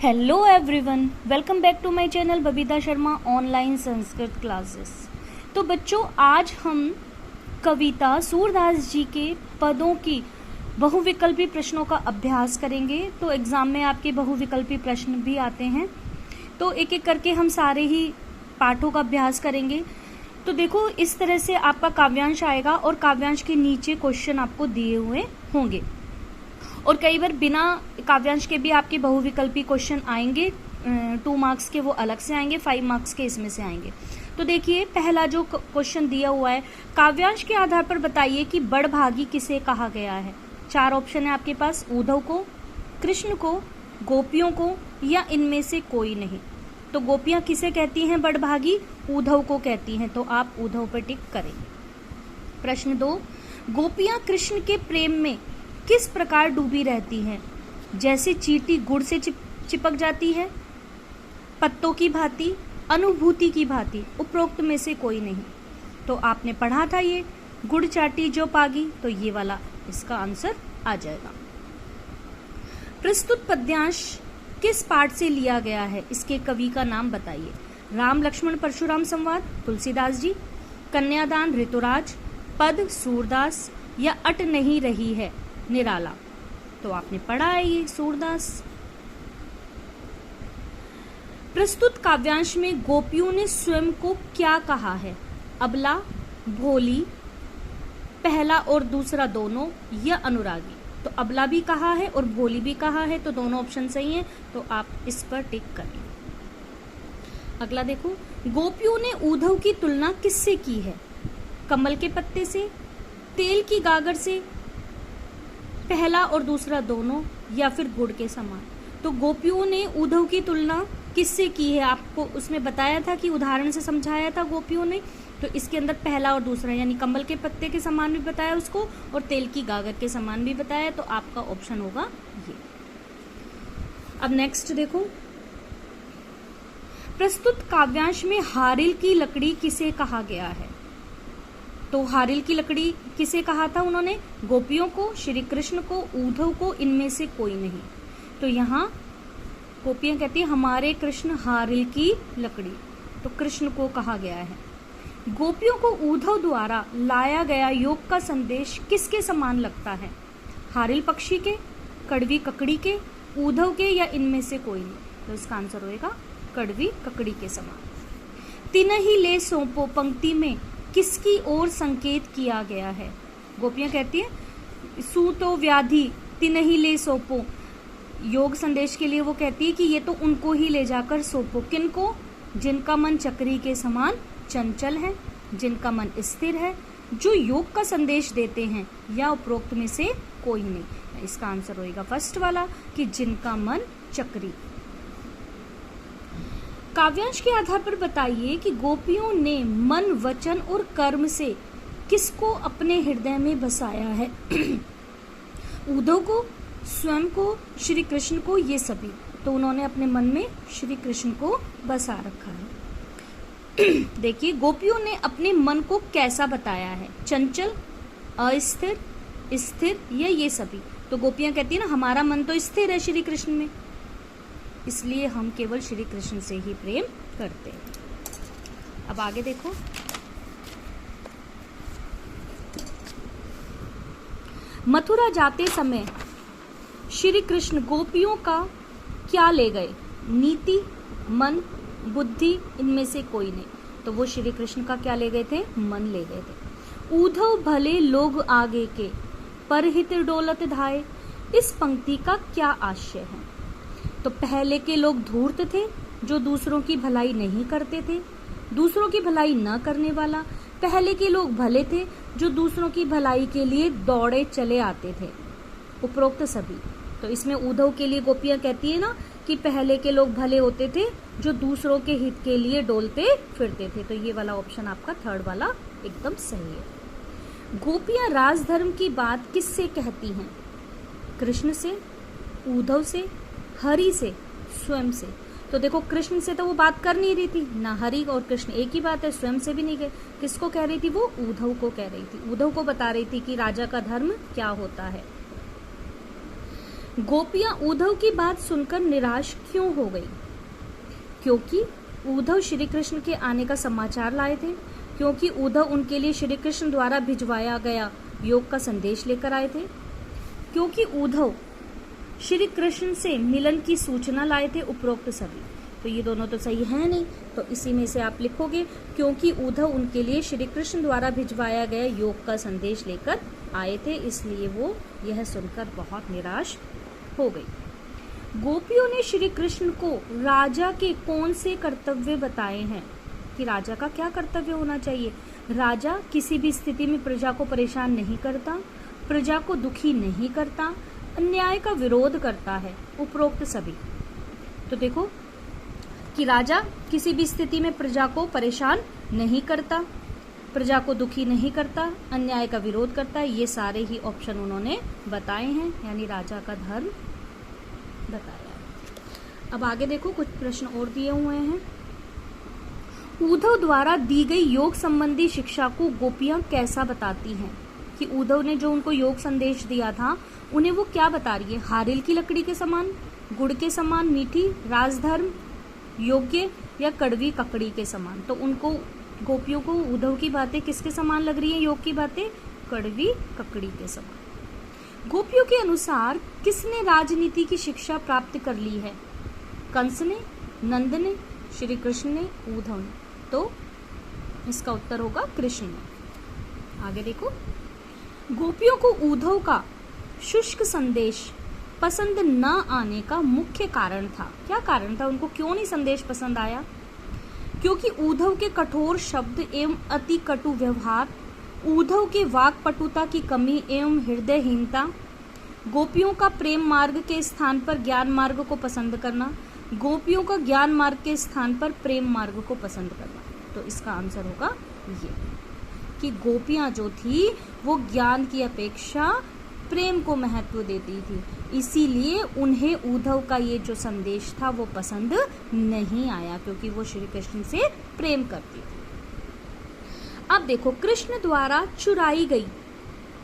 Hello everyone, welcome back to my channel Babita Sharma online Sanskrit classes. तो बच्चों, आज हम कविता सूरदास जी के पदों की बहुविकल्पी प्रश्नों का अभ्यास करेंगे। तो एग्जाम में आपके बहुविकल्पी प्रश्न भी आते हैं, तो एक एक करके हम सारे ही पाठों का अभ्यास करेंगे। तो देखो, इस तरह से आपका काव्यांश आएगा और काव्यांश के नीचे क्वेश्चन आपको दिए हुए होंगे, और कई बार बिना काव्यांश के भी आपके बहुविकल्पी क्वेश्चन आएंगे। 2 मार्क्स के वो अलग से आएंगे, 5 मार्क्स के इसमें से आएंगे। तो देखिए, पहला जो क्वेश्चन दिया हुआ है, काव्यांश के आधार पर बताइए कि बड़भागी किसे कहा गया है। 4 ऑप्शन है आपके पास, उद्धव को, कृष्ण को, गोपियों को या इनमें से कोई नहीं। तो गोपियां किसे कहती हैं बड़भागी? उद्धव को कहती हैं, तो आप उद्धव पर टिक करें। प्रश्न 2, गोपियां कृष्ण के प्रेम में किस प्रकार डूबी रहती हैं? जैसे चींटी गुड़ से चिपक जाती है, पत्तों की भांति, अनुभूति की भांति, उपरोक्त में से कोई नहीं। तो आपने पढ़ा था ये, गुड़ चाटी जो पागी, तो ये वाला इसका आंसर आ जाएगा। प्रस्तुत पद्यांश किस पाठ से लिया गया है? इसके कवि का नाम बताइए। राम लक्ष्मण परशुराम संवाद तुलसीदास जी, कन्यादान ऋतुराज, पद सूरदास या अट नहीं रही है निराला। तो आपने पढ़ा है ये सूरदास। प्रस्तुत काव्यांश में गोपियों ने स्वयं को क्या कहा है? अबला, भोली, पहला और दूसरा दोनों या अनुरागी। तो अबला भी कहा है और भोली भी कहा है, तो दोनों ऑप्शन सही हैं, तो आप इस पर टिक करें। अगला देखो, गोपियों ने उद्धव की तुलना किससे की है? कमल के पत्ते से, तेल की गागर से, पहला और दूसरा दोनों या फिर गुड़ के समान। तो गोपियों ने उद्धव की तुलना किससे की है? आपको उसमें बताया था कि उदाहरण से समझाया था गोपियों ने। तो इसके अंदर पहला और दूसरा, यानी कमल के पत्ते के समान भी बताया उसको और तेल की गागर के समान भी बताया, तो आपका ऑप्शन होगा ये। अब नेक्स्ट देखो, प्रस्तुत काव्यांश में हारिल की लकड़ी किसे कहा गया है? तो हारिल की लकड़ी किसे कहा था उन्होंने? गोपियों को, श्री कृष्ण को, उद्धव को, इनमें से कोई नहीं। तो यहाँ गोपियां कहती है हमारे कृष्ण हारिल की लकड़ी, तो कृष्ण को कहा गया है। गोपियों को उद्धव द्वारा लाया गया योग का संदेश किसके समान लगता है? हारिल पक्षी के, कड़वी ककड़ी के, उद्धव के या इनमें से कोई नहीं। तो इसका आंसर होएगा कड़वी ककड़ी के समान। तिनहि ले सौंपो पंक्ति में किसकी ओर संकेत किया गया है? गोपियां कहती है सूतो व्याधि तिनहि ले सौंपो, योग संदेश के लिए वो कहती है कि ये तो उनको ही ले जाकर सौंपो। किनको? जिनका मन चक्री के समान चंचल है, जिनका मन स्थिर है, जो योग का संदेश देते हैं, या उपरोक्त में से कोई नहीं। इसका आंसर होगा फर्स्ट वाला कि जिनका मन चक्री। काव्यांश के आधार पर बताइए कि गोपियों ने मन, वचन और कर्म से किसको अपने हृदय में बसाया है? उद्धव को, स्वयं को, श्री कृष्ण को, ये सभी। तो उन्होंने अपने मन में श्री कृष्ण को बसा रखा है। देखिए, गोपियों ने अपने मन को कैसा बताया है? चंचल, अस्थिर, स्थिर या ये सभी। तो गोपियां कहती है ना हमारा मन तो स्थिर है श्री कृष्ण में, इसलिए हम केवल श्री कृष्ण से ही प्रेम करते हैं। अब आगे देखो, मथुरा जाते समय श्री कृष्ण गोपियों का क्या ले गए? नीति, मन, बुद्धि, इनमें से कोई नहीं। तो वो श्री कृष्ण का क्या ले गए थे? मन ले गए थे। उद्धव भले लोग आगे के, परहित डोलत धाये, इस पंक्ति का क्या आशय है? तो पहले के लोग धूर्त थे, जो दूसरों की भलाई नहीं करते थे, दूसरों की भलाई न करने वाला। पहले के लोग भले थे, जो दूसरों की भलाई के लिए दौड़े चले आते थे, उपरोक्त सभी। तो इसमें उद्धव के लिए गोपियां कहती है ना कि पहले के लोग भले होते थे, जो दूसरों के हित के लिए डोलते फिरते थे। तो ये वाला ऑप्शन आपका थर्ड वाला एकदम सही है। गोपियां राजधर्म की बात किससे कहती हैं? कृष्ण से, उद्धव से, हरि से, स्वयं से। तो देखो, कृष्ण से तो वो बात कर नहीं रही थी ना, हरि और कृष्ण एक ही बात है, स्वयं से भी नहीं गए। किसको कह रही थी? वो उद्धव को कह रही थी, उद्धव को बता रही थी कि राजा का धर्म क्या होता है। गोपियां उद्धव की बात सुनकर निराश क्यों हो गई? क्योंकि उद्धव श्री कृष्ण के आने का समाचार लाए थे, क्योंकि उद्धव उनके लिए श्री कृष्ण द्वारा भिजवाया गया योग का संदेश लेकर आए थे, क्योंकि उद्धव श्री कृष्ण से मिलन की सूचना लाए थे, उपरोक्त सभी। तो ये दोनों तो सही है नहीं, तो इसी में से आप लिखोगे क्योंकि उद्धव उनके लिए श्री कृष्ण द्वारा भिजवाया गया योग का संदेश लेकर आए थे, इसलिए वो यह सुनकर बहुत निराश हो गई। गोपियों ने श्री कृष्ण को राजा के कौन से कर्तव्य बताए हैं कि राजा का क्या कर्तव्य होना चाहिए? राजा किसी भी स्थिति में प्रजा को परेशान नहीं करता, प्रजा को दुखी नहीं करता, अन्याय का विरोध करता है, उपरोक्त सभी। तो देखो कि राजा किसी भी स्थिति में प्रजा को परेशान नहीं करता, प्रजा को दुखी नहीं करता, अन्याय का विरोध करता है, ये सारे ही ऑप्शन उन्होंने बताए हैं, यानी राजा का धर्म बताया। अब आगे देखो, कुछ प्रश्न और दिए हुए हैं। उद्धव द्वारा दी गई योग संबंधी शिक्षा को गोपियां कैसा बताती हैं? कि उद्धव ने जो उनको योग संदेश दिया था उन्हें वो क्या बता रही है? हारिल की लकड़ी के समान, गुड़ के समान मीठी, राजधर्म योग्य, या कड़वी ककड़ी के समान। तो उनको गोपियों को उद्धव की बातें किसके समान लग रही हैं? योग की बातें कड़वी ककड़ी के समान। गोपियों के अनुसार किसने राजनीति की शिक्षा प्राप्त कर ली है? कंस ने, नंद ने, श्री कृष्ण ने, उद्धव ने। तो इसका उत्तर होगा कृष्ण ने। आगे देखो, गोपियों को उद्धव का शुष्क संदेश पसंद न आने का मुख्य कारण था। क्या कारण था? उनको क्यों नहीं संदेश पसंद आया? क्योंकि उद्धव के कठोर शब्द एवं अति कटु व्यवहार, उद्धव के वाक्पटुता की कमी एवं हृदयहीनता, गोपियों का प्रेम मार्ग के स्थान पर ज्ञान मार्ग को पसंद करना, गोपियों का ज्ञान मार्ग के स्थान पर प्रेम मार्ग को पसंद करना। तो इसका आंसर होगा ये कि गोपियां जो थी वो ज्ञान की अपेक्षा प्रेम को महत्व देती थी, इसीलिए उन्हें उद्धव का ये जो संदेश था वो पसंद नहीं आया, क्योंकि वो श्री कृष्ण से प्रेम करती थी। अब देखो, कृष्ण द्वारा चुराई गई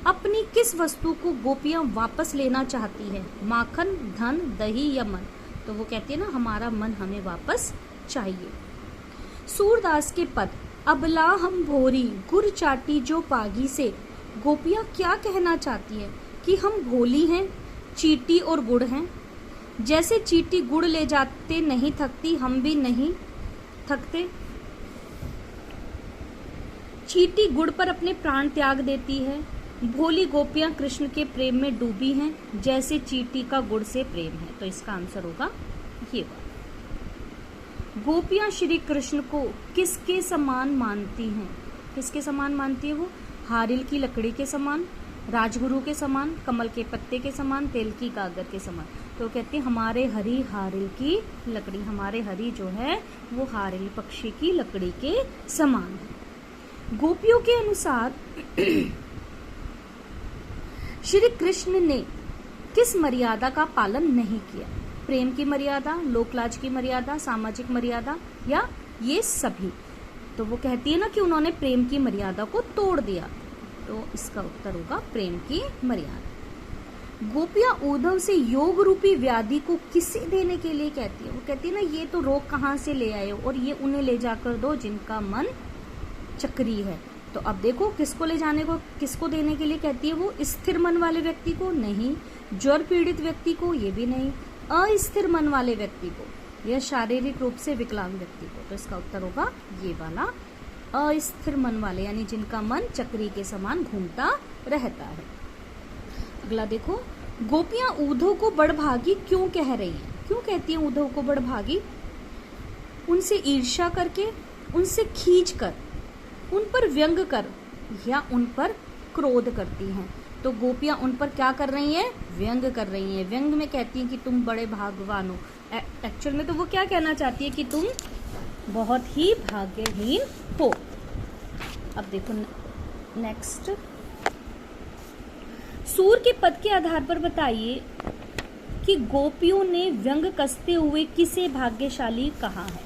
अपनी किस वस्तु को गोपियां वापस लेना चाहती है? माखन, धन, दही या मन? तो वो कहती है ना, हमारा मन हमें वापस चाहिए। सूरदास के पद अबला हम भोरी गुर चाटी जो पागी से, गोपियां क्या कहना चाहती है? कि हम भोली हैं, चींटी और गुड़ हैं। जैसे चींटी गुड़ ले जाते नहीं थकती, हम भी नहीं थकते। चींटी गुड़ पर अपने प्राण त्याग देती है। भोली गोपियां कृष्ण के प्रेम में डूबी हैं, जैसे चींटी का गुड़ से प्रेम है। तो इसका आंसर होगा ये बात। गोपियां श्री कृष्ण को किसके समान मानती हैं? किसके समान मानती है वो? हारिल की लकड़ी के समान, राजगुरु के समान, कमल के पत्ते के समान, तेल की गागर के समान। तो कहते हैं हमारे हरि हारिल की लकड़ी, हमारे हरि जो है वो हारिल पक्षी की लकड़ी के समान है। गोपियों के अनुसार श्री कृष्ण ने किस मर्यादा का पालन नहीं किया? प्रेम की मर्यादा, लोकलाज की मर्यादा, सामाजिक मर्यादा, या ये सभी? तो वो कहती है ना कि उन्होंने प्रेम की मर्यादा को तोड़ दिया। तो इसका उत्तर होगा प्रेम की मर्यादा। गोपियां उद्धव से योग रूपी व्याधि को किसे देने के लिए कहती है? वो कहती है ना, ये तो रोग कहाँ से ले आए हो, और ये उन्हें ले जाकर दो जिनका मन चक्री है। तो अब देखो, किसको ले जाने को, किसको देने के लिए कहती है वो? स्थिर मन वाले व्यक्ति को? नहीं। ज्वर पीड़ित व्यक्ति को? ये भी नहीं। अस्थिर मन वाले व्यक्ति को, या शारीरिक रूप से विकलांग व्यक्ति को। तो इसका उत्तर होगा ये वाला, अस्थिर मन वाले, यानी जिनका मन चक्री के समान घूमता रहता है। अगला देखो, गोपियां उद्धव को बड़भागी क्यों कह रही हैं? क्यों कहती हैं उद्धव को बड़भागी? उनसे ईर्ष्या करके, उनसे खींच कर, उन पर व्यंग कर, या उन पर क्रोध करती हैं। तो गोपियां उन पर क्या कर रही हैं? व्यंग कर रही हैं। व्यंग में कहती हैं कि तुम बड़े भाग्यवान हो। एक्चुअल में तो वो क्या कहना चाहती है कि तुम बहुत ही भाग्यहीन हो। अब देखो नेक्स्ट, सूर के पद के आधार पर बताइए कि गोपियों ने व्यंग कसते हुए किसे भाग्यशाली कहा है?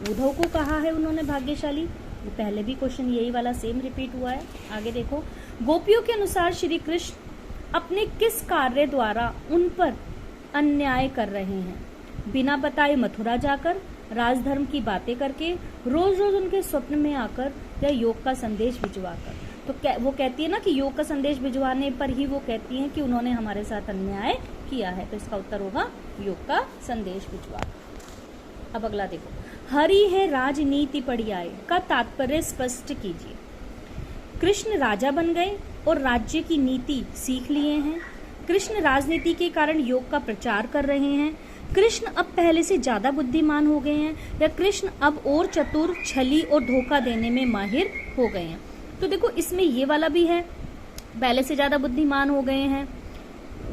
उद्धव को कहा है उन्होंने भाग्यशाली। ये पहले भी क्वेश्चन यही वाला सेम रिपीट हुआ है। आगे देखो, गोपियों के अनुसार श्री कृष्ण अपने किस कार्य द्वारा उन पर अन्याय कर रहे हैं, बिना बताए मथुरा जाकर, राजधर्म की बातें करके, रोज रोज उनके स्वप्न में आकर, या योग का संदेश भिजवाकर। तो वो कहती है ना कि योग का संदेश भिजवाने पर ही वो कहती हैं कि उन्होंने हमारे साथ अन्याय किया है। तो इसका उत्तर होगा योग का संदेश भिजवाकर। अब अगला देखो, हरि है राजनीति पढ़ियाए का तात्पर्य स्पष्ट कीजिए। कृष्ण राजा बन गए और राज्य की नीति सीख लिए हैं। कृष्ण राजनीति के कारण योग का प्रचार कर रहे हैं। कृष्ण अब पहले से ज्यादा बुद्धिमान हो गए हैं, या कृष्ण अब और चतुर, छली और धोखा देने में माहिर हो गए हैं। तो देखो इसमें ये वाला भी है, पहले से ज्यादा बुद्धिमान हो गए हैं,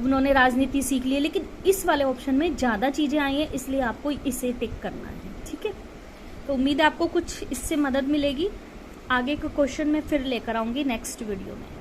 उन्होंने राजनीति सीख ली है, लेकिन इस वाले ऑप्शन में ज्यादा चीजें आई हैं, इसलिए आपको इसे टिक करना है। ठीक है, तो उम्मीद है आपको कुछ इससे मदद मिलेगी। आगे का क्वेश्चन मैं फिर लेकर आऊंगी नेक्स्ट वीडियो में।